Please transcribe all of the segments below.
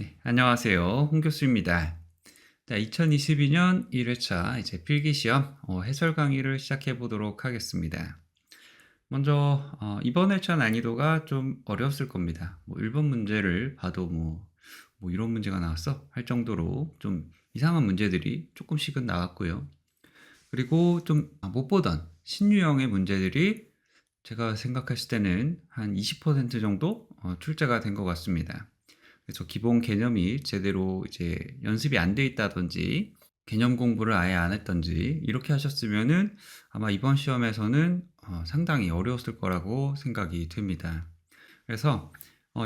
네, 안녕하세요. 홍 교수입니다. 자, 2022년 1회차 이제 필기시험 해설 강의를 시작해 보도록 하겠습니다. 먼저 이번 회차 난이도가 좀 어려웠을 겁니다. 1번 문제를 봐도 뭐 이런 문제가 나왔어? 할 정도로 좀 이상한 문제들이 조금씩은 나왔고요. 그리고 좀 못 보던 신유형의 문제들이 제가 생각했을 때는 한 20% 정도 출제가 된 것 같습니다. 그래서 기본 개념이 제대로 이제 연습이 안 돼 있다든지 개념 공부를 아예 안 했던지 이렇게 하셨으면은 아마 이번 시험에서는 상당히 어려웠을 거라고 생각이 됩니다. 그래서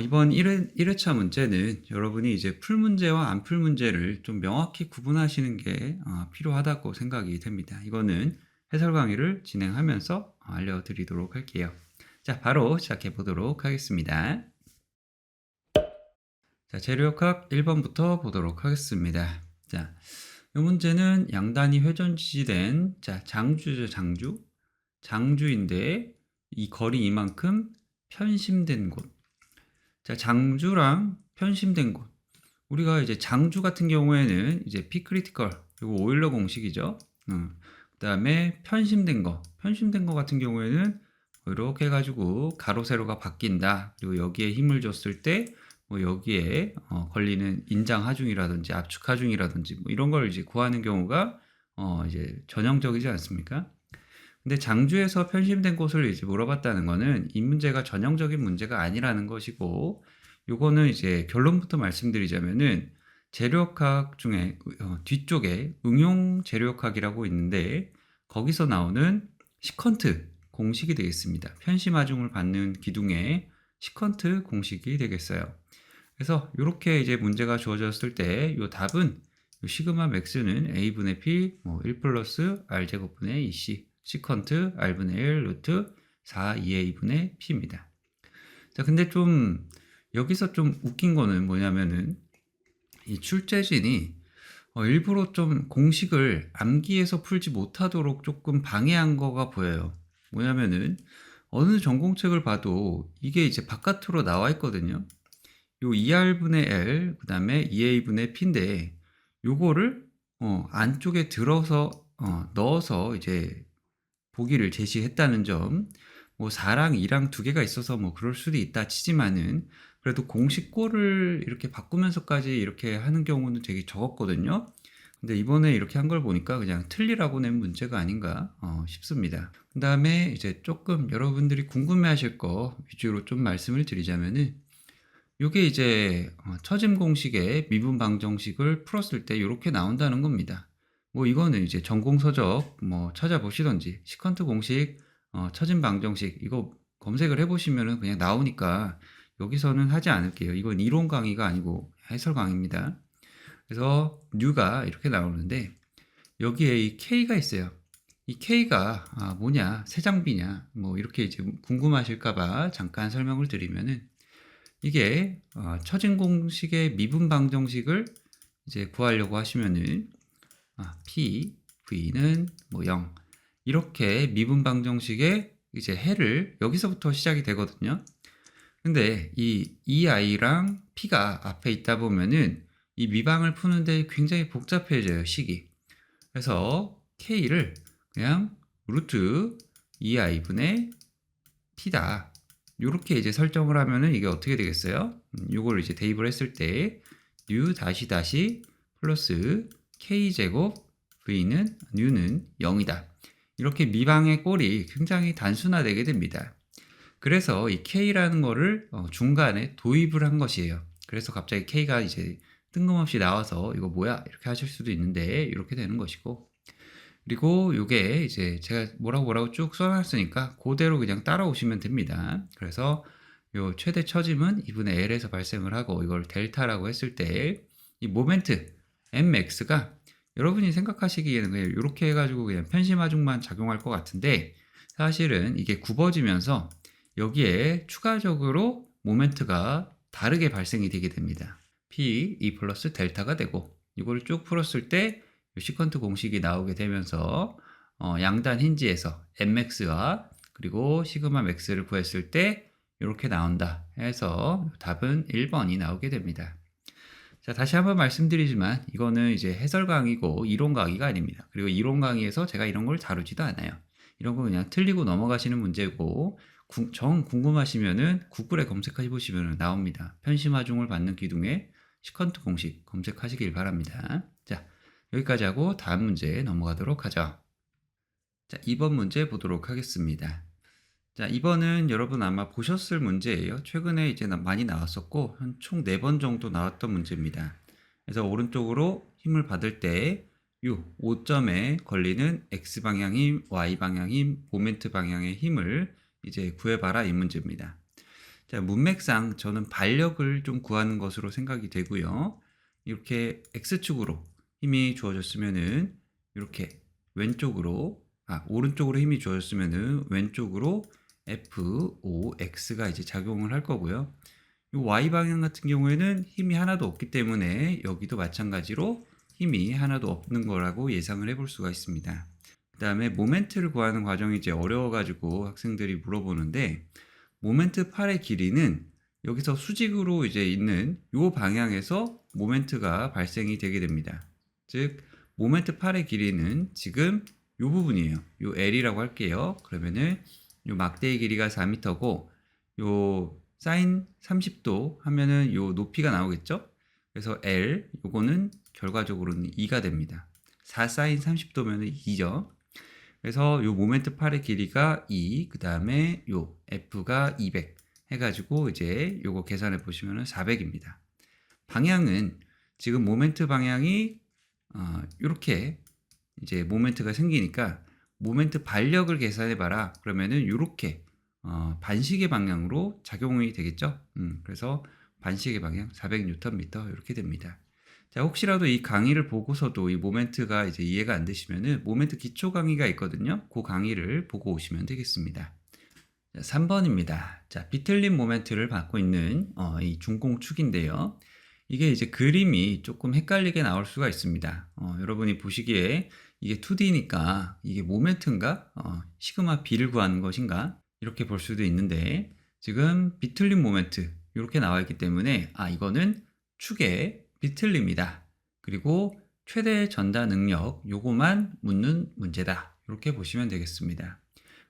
이번 1회차 문제는 여러분이 이제 풀 문제와 안 풀 문제를 좀 명확히 구분하시는 게 필요하다고 생각이 됩니다. 이거는 해설 강의를 진행하면서 알려드리도록 할게요. 자, 바로 시작해 보도록 하겠습니다. 자, 재료역학 1번부터 보도록 하겠습니다. 자, 이 문제는 양단이 회전 지지된 장주죠, 장주. 장주인데 이 거리 이만큼 편심된 곳. 자, 장주랑 편심된 곳. 우리가 이제 장주 같은 경우에는 이제 P 크리티컬 그리고 오일러 공식이죠. 그다음에 편심된 거 같은 경우에는 이렇게 해가지고 가로 세로가 바뀐다. 그리고 여기에 힘을 줬을 때 뭐 여기에 걸리는 인장 하중이라든지 압축 하중이라든지 뭐 이런 걸 이제 구하는 경우가 이제 전형적이지 않습니까? 근데 장주에서 편심된 곳을 이제 물어봤다는 거는 이 문제가 전형적인 문제가 아니라는 것이고, 요거는 이제 결론부터 말씀드리자면은 재료역학 중에 뒤쪽에 응용 재료역학이라고 있는데 거기서 나오는 시컨트 공식이 되겠습니다. 편심하중을 받는 기둥의 시컨트 공식이 되겠어요. 그래서 이렇게 이제 문제가 주어졌을 때 이 답은 요 시그마 맥스는 a분의 p 1 플러스 r 제곱분의 2c 시컨트 r분의 1 루트 4 2a분의 p입니다. 자, 근데 좀 여기서 좀 웃긴 거는 뭐냐면은 이 출제진이 일부러 좀 공식을 암기해서 풀지 못하도록 조금 방해한 거가 보여요. 뭐냐면은 어느 전공책을 봐도 이게 이제 바깥으로 나와 있거든요. 요 2r분의 l 그 다음에 2a분의 p인데 요거를 안쪽에 들어서 넣어서 이제 보기를 제시했다는 점. 뭐 4랑 2랑 두 개가 있어서 뭐 그럴 수도 있다 치지만은 그래도 공식꼴을 이렇게 바꾸면서까지 이렇게 하는 경우는 되게 적었거든요. 근데 이번에 이렇게 한 걸 보니까 그냥 틀리라고 낸 문제가 아닌가 싶습니다. 그 다음에 이제 조금 여러분들이 궁금해하실 거 위주로 좀 말씀을 드리자면은 요게 이제 처짐 공식의 미분 방정식을 풀었을 때 이렇게 나온다는 겁니다. 뭐 이거는 이제 전공 서적 뭐 찾아보시던지 시컨트 공식 처짐 방정식 이거 검색을 해보시면은 그냥 나오니까 여기서는 하지 않을게요. 이건 이론 강의가 아니고 해설 강의입니다. 그래서 뉴가 이렇게 나오는데 여기에 이 K가 있어요. 이 K가 뭐냐, 새 장비냐, 뭐 이렇게 이제 궁금하실까봐 잠깐 설명을 드리면은 이게 처진 공식의 미분 방정식을 이제 구하려고 하시면은 P, V는 뭐 0 이렇게 미분 방정식의 이제 해를 여기서부터 시작이 되거든요. 근데 이 EI랑 P가 앞에 있다 보면은 이 미방을 푸는데 굉장히 복잡해져요, 식이. 그래서 K를 그냥 루트 EI분의 P다. 요렇게 이제 설정을 하면은 이게 어떻게 되겠어요? 요걸 이제 대입을 했을 때 u 다시 다시 플러스 k 제곱 v는 new는 0이다. 이렇게 미방의 꼴이 굉장히 단순화되게 됩니다. 그래서 이 k라는 거를 중간에 도입을 한 것이에요. 그래서 갑자기 k가 이제 뜬금없이 나와서 이거 뭐야? 이렇게 하실 수도 있는데 이렇게 되는 것이고, 그리고 요게 이제 제가 뭐라고 쭉 써놨으니까 그대로 그냥 따라오시면 됩니다. 그래서 요 최대 처짐은 2분의 L에서 발생을 하고 이걸 델타라고 했을 때 이 모멘트 mx가 여러분이 생각하시기에는 그냥 이렇게 해가지고 그냥 편심하중만 작용할 것 같은데 사실은 이게 굽어지면서 여기에 추가적으로 모멘트가 다르게 발생이 되게 됩니다. P, E 플러스 델타가 되고 이걸 쭉 풀었을 때 시컨트 공식이 나오게 되면서 양단 힌지에서 mx와 그리고 시그마 맥스를 구했을 때 이렇게 나온다 해서 답은 1번이 나오게 됩니다. 자, 다시 한번 말씀드리지만 이거는 이제 해설 강의고 이론 강의가 아닙니다. 그리고 이론 강의에서 제가 이런 걸 다루지도 않아요. 이런 거 그냥 틀리고 넘어가시는 문제고 정 궁금하시면은 구글에 검색해 보시면 나옵니다. 편심하중을 받는 기둥의 시컨트 공식 검색하시길 바랍니다. 자, 여기까지 하고 다음 문제 넘어가도록 하죠. 자, 2번 문제 보도록 하겠습니다. 자, 2번은 여러분 아마 보셨을 문제예요. 최근에 이제 많이 나왔었고 한 총 4번 정도 나왔던 문제입니다. 그래서 오른쪽으로 힘을 받을 때 이 5점에 걸리는 X방향 힘, Y방향 힘, 모멘트 방향의 힘을 이제 구해봐라 이 문제입니다. 자, 문맥상 저는 반력을 좀 구하는 것으로 생각이 되고요. 이렇게 X축으로 힘이 주어졌으면은 이렇게 오른쪽으로 힘이 주어졌으면은 왼쪽으로 FOX가 이제 작용을 할 거고요. 이 Y 방향 같은 경우에는 힘이 하나도 없기 때문에 여기도 마찬가지로 힘이 하나도 없는 거라고 예상을 해볼 수가 있습니다. 그 다음에 모멘트를 구하는 과정이 이제 어려워가지고 학생들이 물어보는데 모멘트 8의 길이는 여기서 수직으로 이제 있는 이 방향에서 모멘트가 발생이 되게 됩니다. 즉 모멘트 8의 길이는 지금 이 부분이에요. 이 L이라고 할게요. 그러면은 이 막대의 길이가 4m고 요 사인 30도 하면은 요 높이가 나오겠죠? 그래서 L 요거는 결과적으로는 2가 됩니다. 4 사인 30도면은 2죠. 그래서 요 모멘트 8의 길이가 2, 그 다음에 요 F가 200 해가지고 이제 요거 계산해 보시면은 400입니다. 방향은 지금 모멘트 방향이 이렇게 이제 모멘트가 생기니까 모멘트 반력을 계산해 봐라. 그러면은 이렇게 반시계 방향으로 작용이 되겠죠. 그래서 반시계 방향 400Nm 이렇게 됩니다. 자, 혹시라도 이 강의를 보고서도 이 모멘트가 이제 이해가 안 되시면은 모멘트 기초 강의가 있거든요. 그 강의를 보고 오시면 되겠습니다. 자, 3번입니다. 자, 비틀린 모멘트를 받고 있는 이 중공축인데요. 이게 이제 그림이 조금 헷갈리게 나올 수가 있습니다. 여러분이 보시기에 이게 2D니까 이게 모멘트인가? 시그마 B를 구하는 것인가? 이렇게 볼 수도 있는데 지금 비틀림 모멘트 이렇게 나와 있기 때문에 이거는 축의 비틀림이다. 그리고 최대 전달 능력 요거만 묻는 문제다. 이렇게 보시면 되겠습니다.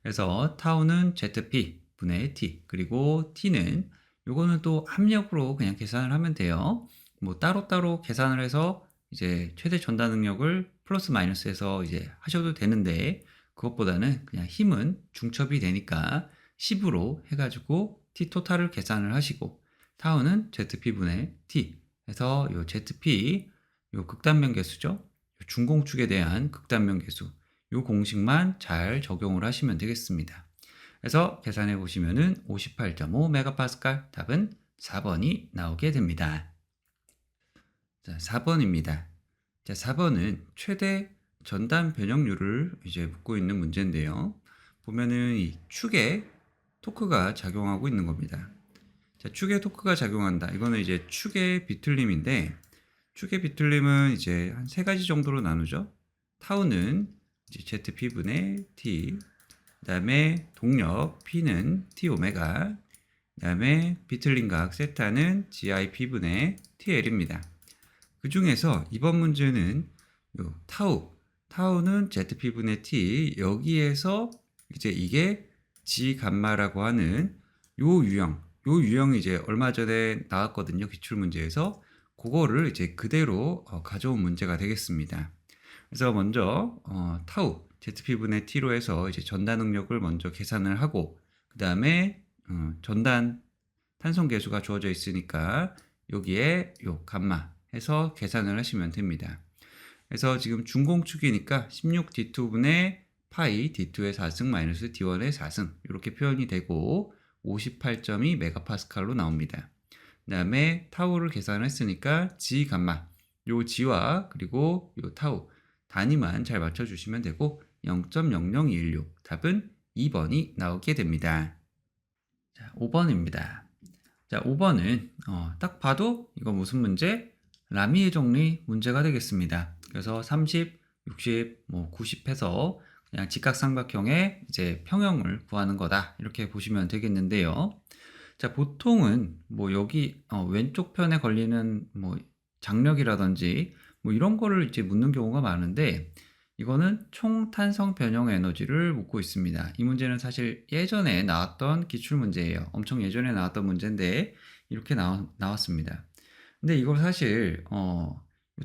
그래서 타우는 ZP 분의 T 그리고 T는 요거는 또 합력으로 그냥 계산을 하면 돼요. 뭐 따로따로 계산을 해서 이제 최대 전달 능력을 플러스 마이너스해서 이제 하셔도 되는데 그것보다는 그냥 힘은 중첩이 되니까 10으로 해가지고 T 토탈을 계산을 하시고 타우는 ZP분의 T 해서 요 ZP 요 극단면 계수죠. 요 중공축에 대한 극단면 계수 요 공식만 잘 적용을 하시면 되겠습니다. 그래서 계산해 보시면은 58.5 메가파스칼 답은 4번이 나오게 됩니다. 자, 4번입니다. 자, 4번은 최대 전단 변형률을 이제 묻고 있는 문제인데요. 보면은 이 축에 토크가 작용하고 있는 겁니다. 자, 축에 토크가 작용한다. 이거는 이제 축의 비틀림인데 축의 비틀림은 이제 한 3가지 정도로 나누죠. 타우는 이제 ZP분의 T, 그 다음에 동력 P는 T 오메가, 그 다음에 비틀린 각 세타는 GIP분의 TL입니다. 그 중에서 이번 문제는 요 타우는 ZP분의 T, 여기에서 이제 이게 G 감마라고 하는 요 유형이 이제 얼마 전에 나왔거든요. 기출문제에서. 그거를 이제 그대로 가져온 문제가 되겠습니다. 그래서 먼저 타우 ZP분의 T로 해서 이제 전단 능력을 먼저 계산을 하고 그 다음에 전단 탄성 계수가 주어져 있으니까 여기에 요 감마 해서 계산을 하시면 됩니다. 그래서 지금 중공축이니까 16D2분의 파이 D2의 4승 마이너스 D1의 4승 이렇게 표현이 되고 58.2 메가파스칼로 나옵니다. 그 다음에 타우를 계산했으니까 G 감마 요 G와 그리고 요 타우 단위만 잘 맞춰주시면 되고 0.00216 답은 2번이 나오게 됩니다. 자, 5번입니다. 자, 5번은 딱 봐도 이거 무슨 문제? 라미의 정리 문제가 되겠습니다. 그래서 30, 60, 90 해서 그냥 직각삼각형의 이제 평형을 구하는 거다. 이렇게 보시면 되겠는데요. 자, 보통은 여기 왼쪽 편에 걸리는 장력이라든지 뭐 이런 거를 이제 묻는 경우가 많은데 이거는 총 탄성 변형 에너지를 묻고 있습니다. 이 문제는 사실 예전에 나왔던 기출 문제예요. 엄청 예전에 나왔던 문제인데 이렇게 나왔습니다. 근데 이걸 사실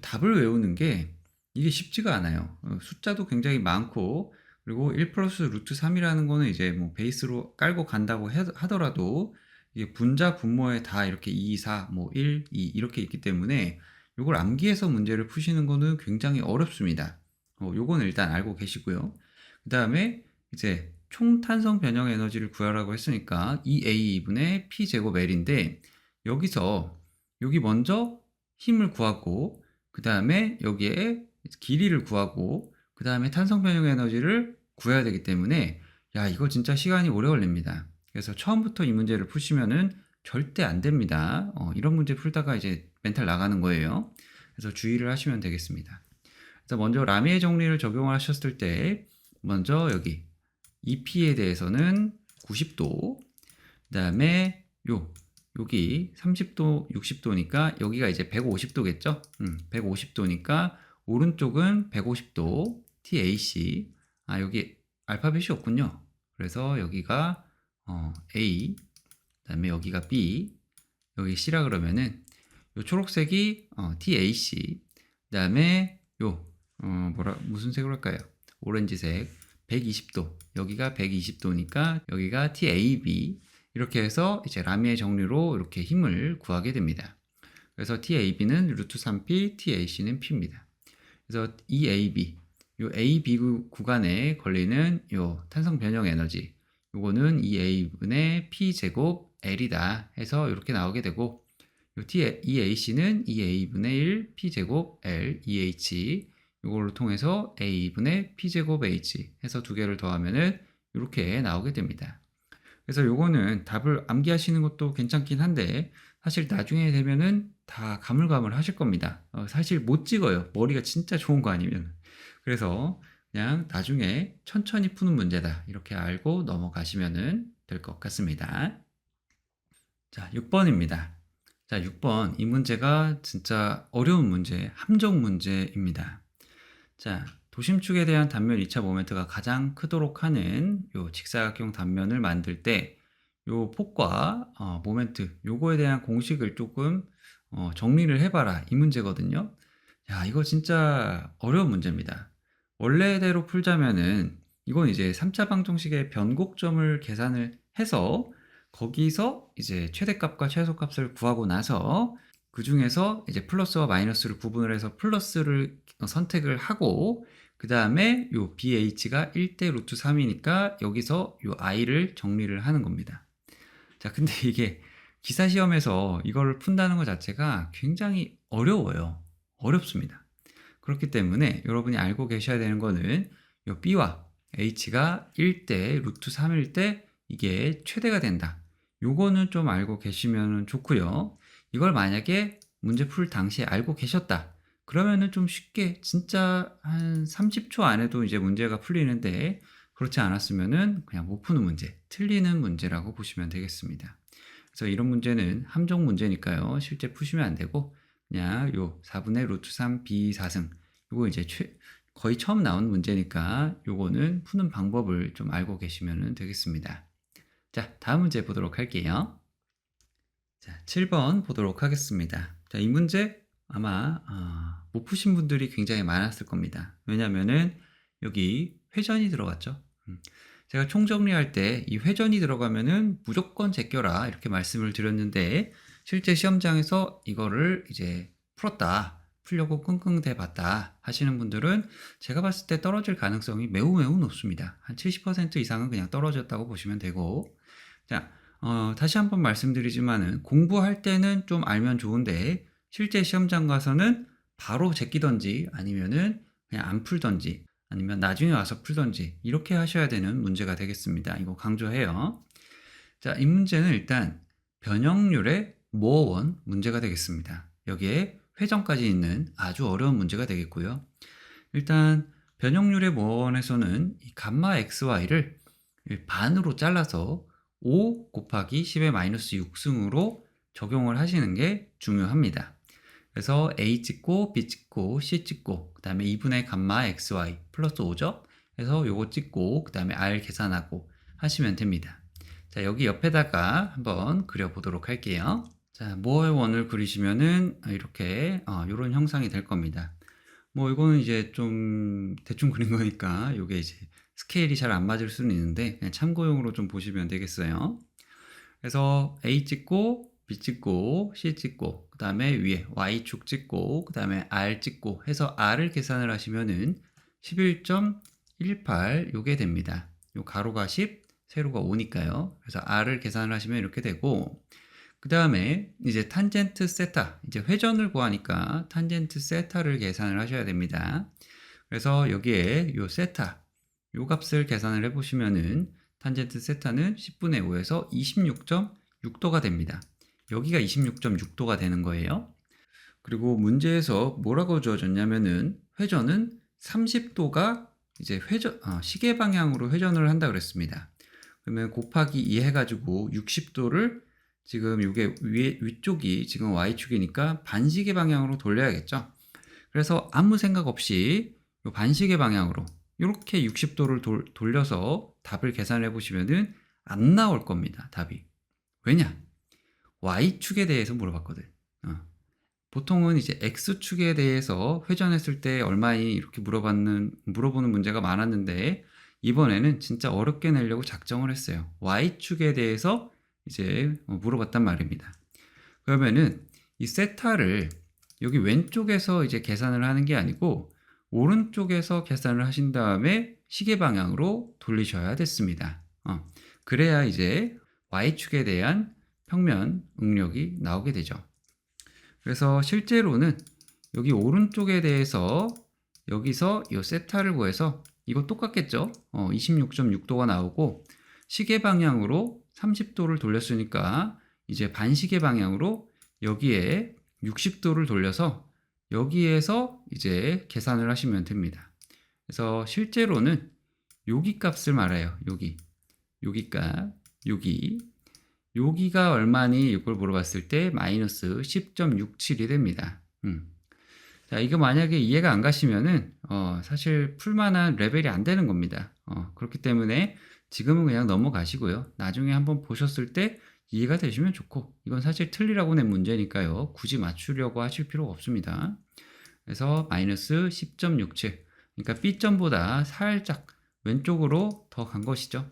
답을 외우는 게 이게 쉽지가 않아요. 숫자도 굉장히 많고 그리고 1 플러스 루트 3이라는 거는 이제 뭐 베이스로 깔고 간다고 하더라도 이게 분자 분모에 다 이렇게 2, 4, 뭐 1, 2 이렇게 있기 때문에 이걸 암기해서 문제를 푸시는 거는 굉장히 어렵습니다. 요거는 일단 알고 계시고요. 그 다음에 이제 총 탄성 변형 에너지를 구하라고 했으니까 2a분의 p 제곱 l인데 여기서 여기 먼저 힘을 구하고 그 다음에 여기에 길이를 구하고 그 다음에 탄성 변형 에너지를 구해야 되기 때문에 야 이거 진짜 시간이 오래 걸립니다. 그래서 처음부터 이 문제를 푸시면은 절대 안 됩니다. 이런 문제 풀다가 이제 멘탈 나가는 거예요. 그래서 주의를 하시면 되겠습니다. 그래서 먼저 라미의 정리를 적용하셨을 때 먼저 여기 EP에 대해서는 90도 그 다음에 여기 30도 60도니까 여기가 이제 150도겠죠 150도니까 오른쪽은 150도 TAC 여기 알파벳이 없군요. 그래서 여기가 A 그 다음에 여기가 B 여기 C라 그러면은 요 초록색이 TAC 그 다음에 무슨 색으로 할까요? 오렌지색 120도 여기가 120도니까 여기가 TAB 이렇게 해서 이제 라미의 정리로 이렇게 힘을 구하게 됩니다. 그래서 TAB는 루트 3P, TAC는 P입니다. 그래서 EAB, 요 AB 구간에 걸리는 요 탄성 변형 에너지, 요거는 EA분의 P 제곱 L이다 해서 이렇게 나오게 되고, 요 EAC는 EA분의 1 P 제곱 L, EH, 요거를 통해서 A분의 P 제곱 H 해서 두 개를 더하면은 이렇게 나오게 됩니다. 그래서 요거는 답을 암기하시는 것도 괜찮긴 한데 사실 나중에 되면은 다 가물가물 하실 겁니다. 사실 못 찍어요. 머리가 진짜 좋은 거 아니면. 그래서 그냥 나중에 천천히 푸는 문제다 이렇게 알고 넘어가시면 될 것 같습니다. 자, 6번입니다. 자, 6번 이 문제가 진짜 어려운 문제, 함정 문제입니다. 자, 도심축에 대한 단면 2차 모멘트가 가장 크도록 하는 요 직사각형 단면을 만들 때 요 폭과 모멘트 요거에 대한 공식을 조금 정리를 해봐라 이 문제거든요. 야, 이거 진짜 어려운 문제입니다. 원래대로 풀자면은 이건 이제 3차 방정식의 변곡점을 계산을 해서 거기서 이제 최대값과 최소값을 구하고 나서 그 중에서 이제 플러스와 마이너스를 구분을 해서 플러스를 선택을 하고 그 다음에 요 BH가 1대 루트 3이니까 여기서 요 I를 정리를 하는 겁니다. 자, 근데 이게 기사 시험에서 이걸 푼다는 것 자체가 굉장히 어려워요. 어렵습니다. 그렇기 때문에 여러분이 알고 계셔야 되는 거는 요 B와 H가 1대 루트 3일 때 이게 최대가 된다. 요거는 좀 알고 계시면 좋고요. 이걸 만약에 문제 풀 당시에 알고 계셨다. 그러면은 좀 쉽게 진짜 한 30초 안에도 이제 문제가 풀리는데 그렇지 않았으면은 그냥 못 푸는 문제, 틀리는 문제라고 보시면 되겠습니다. 그래서 이런 문제는 함정 문제니까요. 실제 푸시면 안 되고 그냥 요 4분의 루트 3 B 4승 요거 이제 거의 처음 나온 문제니까 요거는 푸는 방법을 좀 알고 계시면 되겠습니다. 자, 다음 문제 보도록 할게요. 자, 7번 보도록 하겠습니다. 자, 이 문제 아마 못 푸신 분들이 굉장히 많았을 겁니다. 왜냐면은 여기 회전이 들어갔죠. 제가 총정리할 때 이 회전이 들어가면은 무조건 제껴라 이렇게 말씀을 드렸는데 실제 시험장에서 이거를 이제 풀려고 끙끙 대봤다 하시는 분들은 제가 봤을 때 떨어질 가능성이 매우 높습니다. 한 70% 이상은 그냥 떨어졌다고 보시면 되고, 자, 다시 한번 말씀드리지만은 공부할 때는 좀 알면 좋은데 실제 시험장 가서는 바로 제끼던지 아니면은 그냥 안 풀던지 아니면 나중에 와서 풀던지 이렇게 하셔야 되는 문제가 되겠습니다. 이거 강조해요. 자, 이 문제는 일단 변형률의 모어원 문제가 되겠습니다. 여기에 회전까지 있는 아주 어려운 문제가 되겠고요. 일단 변형률의 모어원에서는 이 감마 xy를 반으로 잘라서 5 곱하기 10의 마이너스 6승으로 적용을 하시는 게 중요합니다. 그래서 A 찍고 B 찍고 C 찍고 그 다음에 2분의 감마 XY 플러스 5죠. 그래서 요거 찍고 그 다음에 R 계산하고 하시면 됩니다. 자, 여기 옆에다가 한번 그려보도록 할게요. 자, 모어의 원을 그리시면은 이렇게 이런 형상이 될 겁니다. 뭐 이거는 이제 좀 대충 그린 거니까 요게 이제 스케일이 잘 안 맞을 수는 있는데 그냥 참고용으로 좀 보시면 되겠어요. 그래서 A 찍고 B 찍고 C 찍고 그 다음에 위에 Y축 찍고 그 다음에 R 찍고 해서 R을 계산을 하시면은 11.18 요게 됩니다. 요 가로가 10 세로가 5니까요. 그래서 R을 계산을 하시면 이렇게 되고 그 다음에 이제 탄젠트 세타 이제 회전을 구하니까 탄젠트 세타를 계산을 하셔야 됩니다. 그래서 여기에 요 세타 요 값을 계산을 해 보시면은 탄젠트 세타는 10분의 5에서 26.6도가 됩니다. 여기가 26.6도가 되는 거예요. 그리고 문제에서 뭐라고 주어졌냐면은 회전은 30도가 이제 시계 방향으로 회전을 한다 그랬습니다. 그러면 곱하기 2 해가지고 60도를 지금 이게 위쪽이 지금 Y축이니까 반시계 방향으로 돌려야겠죠. 그래서 아무 생각 없이 요 반시계 방향으로 이렇게 60도를 돌려서 답을 계산해 보시면은 안 나올 겁니다. 답이. 왜냐? Y축에 대해서 물어봤거든. 보통은 이제 X축에 대해서 회전했을 때 얼마니 이렇게 물어보는 문제가 많았는데 이번에는 진짜 어렵게 내려고 작정을 했어요. Y축에 대해서 이제 물어봤단 말입니다. 그러면은 이 세타를 여기 왼쪽에서 이제 계산을 하는 게 아니고 오른쪽에서 계산을 하신 다음에 시계 방향으로 돌리셔야 됐습니다. 그래야 이제 Y축에 대한 평면 응력이 나오게 되죠. 그래서 실제로는 여기 오른쪽에 대해서 여기서 이 세타를 구해서 이거 똑같겠죠? 26.6도가 나오고 시계 방향으로 30도를 돌렸으니까 이제 반시계 방향으로 여기에 60도를 돌려서 여기에서 이제 계산을 하시면 됩니다. 그래서 실제로는 여기 값을 말해요. 여기 값, 여기가 얼마니 이걸 물어봤을 때 마이너스 10.67이 됩니다. 자, 이거 만약에 이해가 안 가시면은 사실 풀만한 레벨이 안 되는 겁니다. 그렇기 때문에 지금은 그냥 넘어가시고요. 나중에 한번 보셨을 때 이해가 되시면 좋고 이건 사실 틀리라고 낸 문제니까요. 굳이 맞추려고 하실 필요가 없습니다. 그래서 마이너스 10.67 그러니까 B점보다 살짝 왼쪽으로 더 간 것이죠.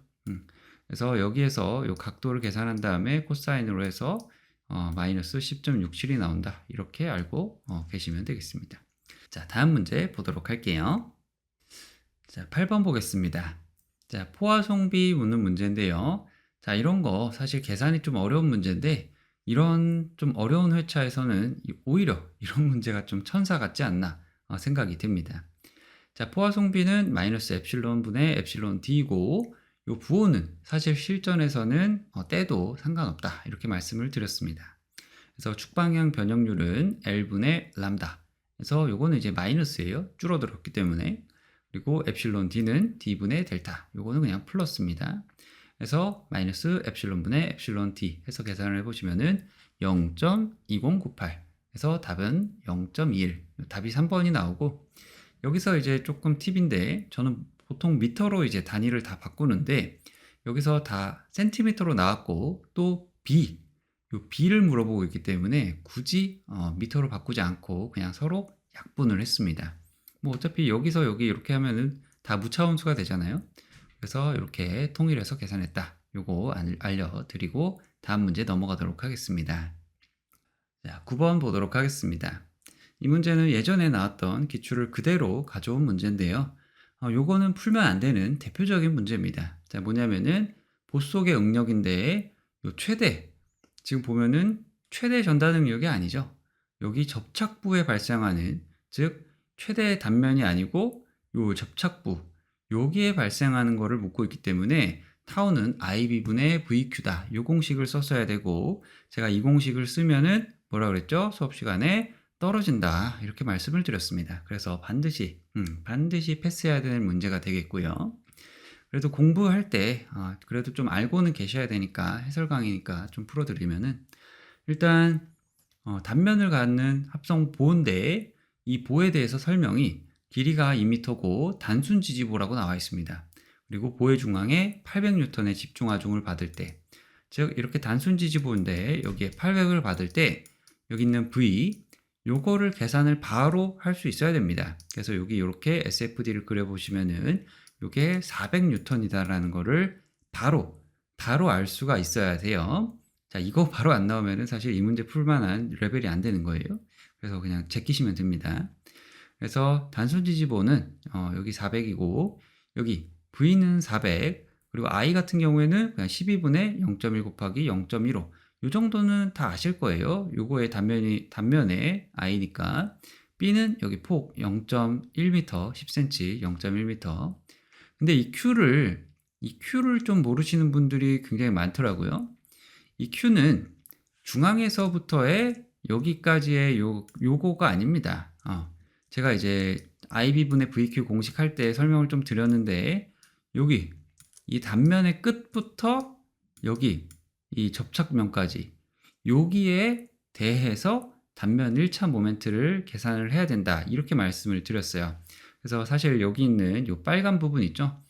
그래서 여기에서 이 각도를 계산한 다음에 코사인으로 해서 마이너스 10.67이 나온다. 이렇게 알고 계시면 되겠습니다. 자, 다음 문제 보도록 할게요. 자, 8번 보겠습니다. 자, 포화송비 묻는 문제인데요. 자, 이런 거 사실 계산이 좀 어려운 문제인데 이런 좀 어려운 회차에서는 오히려 이런 문제가 좀 천사 같지 않나 생각이 듭니다. 자, 포화송비는 마이너스 엡실론 분의 엡실론 D이고 요 부호는 사실 실전에서는 떼도 상관없다 이렇게 말씀을 드렸습니다. 그래서 축방향 변형률은 L분의 람다. 그래서 요거는 이제 마이너스예요. 줄어들었기 때문에. 그리고 엡실론 D는 D분의 델타. 요거는 그냥 플러스입니다. 그래서 마이너스 엡실론분의 엡실론 D 해서 계산을 해보시면은 0.2098. 그래서 답은 0.21. 답이 3번이 나오고 여기서 이제 조금 팁인데 저는 보통 미터로 이제 단위를 다 바꾸는데 여기서 다 센티미터로 나왔고 또 요 B를 물어보고 있기 때문에 굳이 미터로 바꾸지 않고 그냥 서로 약분을 했습니다. 뭐 어차피 여기서 여기 이렇게 하면은 다 무차함수가 되잖아요. 그래서 이렇게 통일해서 계산했다. 요거 알려드리고 다음 문제 넘어가도록 하겠습니다. 자, 9번 보도록 하겠습니다. 이 문제는 예전에 나왔던 기출을 그대로 가져온 문제인데요. 요거는 풀면 안 되는 대표적인 문제입니다. 자, 뭐냐면은 보속의 응력인데 요 최대 지금 보면은 최대 전달 응력이 아니죠. 여기 접착부에 발생하는 즉 최대 단면이 아니고 요 접착부 여기에 발생하는 거를 묻고 있기 때문에 타우는 IB분의 VQ다. 요 공식을 썼어야 되고 제가 이 공식을 쓰면은 뭐라 그랬죠? 수업 시간에 떨어진다 이렇게 말씀을 드렸습니다. 그래서 반드시 패스해야 되는 문제가 되겠고요. 그래도 공부할 때 그래도 좀 알고는 계셔야 되니까 해설 강의니까 좀 풀어드리면은 일단 단면을 갖는 합성 보인데 이 보에 대해서 설명이 길이가 2m고 단순 지지보라고 나와 있습니다. 그리고 보의 중앙에 800N의 집중하중을 받을 때, 즉 이렇게 단순 지지보인데 여기에 800을 받을 때 여기 있는 V 요거를 계산을 바로 할 수 있어야 됩니다. 그래서 여기 이렇게 SFD를 그려보시면은 요게 400N이다라는 거를 바로 알 수가 있어야 돼요. 자, 이거 바로 안 나오면은 사실 이 문제 풀만한 레벨이 안 되는 거예요. 그래서 그냥 제끼시면 됩니다. 그래서 단순 지지보는 여기 400이고 여기 V는 400 그리고 I 같은 경우에는 그냥 12분의 0.1 곱하기 0.15 이 정도는 다 아실 거예요. 요거의 단면에 I니까 B는 여기 폭 0.1m 10cm 0.1m 근데 이 Q를 좀 모르시는 분들이 굉장히 많더라고요. 이 Q는 중앙에서부터의 여기까지의 요거가 아닙니다. 제가 이제 IB분의 VQ 공식 할 때 설명을 좀 드렸는데 여기 이 단면의 끝부터 여기 이 접착면까지 여기에 대해서 단면 1차 모멘트를 계산을 해야 된다 이렇게 말씀을 드렸어요. 그래서 사실 여기 있는 이 빨간 부분 있죠?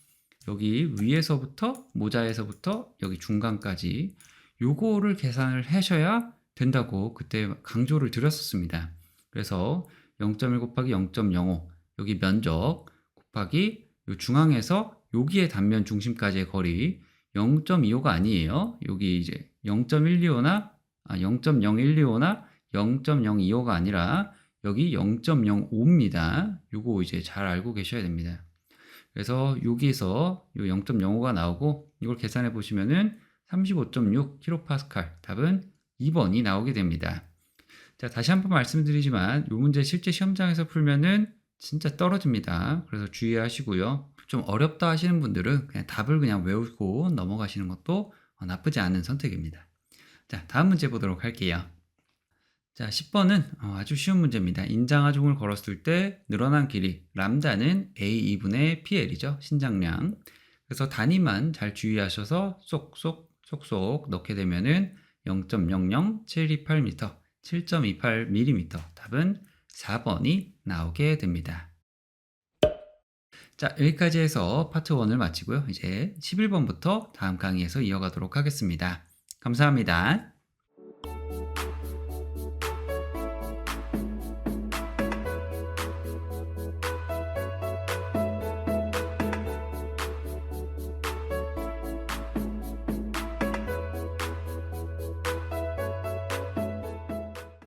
여기 위에서부터 모자에서부터 여기 중간까지 요거를 계산을 하셔야 된다고 그때 강조를 드렸었습니다. 그래서 0.1 곱하기 0.05 여기 면적 곱하기 요 중앙에서 여기에 단면 중심까지의 거리 0.25가 아니에요. 여기 이제 0.125나 0.0125나 0.025가 아니라 여기 0.05입니다. 요거 이제 잘 알고 계셔야 됩니다. 그래서 여기서 요 0.05가 나오고 이걸 계산해 보시면은 35.6kPa 답은 2번이 나오게 됩니다. 자, 다시 한번 말씀드리지만 이 문제 실제 시험장에서 풀면은 진짜 떨어집니다. 그래서 주의하시고요. 좀 어렵다 하시는 분들은 그냥 답을 그냥 외우고 넘어가시는 것도 나쁘지 않은 선택입니다. 자, 다음 문제 보도록 할게요. 자, 10번은 아주 쉬운 문제입니다. 인장하중을 걸었을 때 늘어난 길이 람다는 A2분의 PL이죠. 신장량. 그래서 단위만 잘 주의하셔서 쏙쏙 넣게 되면은 0.00728m, 7.28mm 답은 4번이 나오게 됩니다. 자, 여기까지 해서 파트 1을 마치고요. 이제 11번부터 다음 강의에서 이어가도록 하겠습니다. 감사합니다.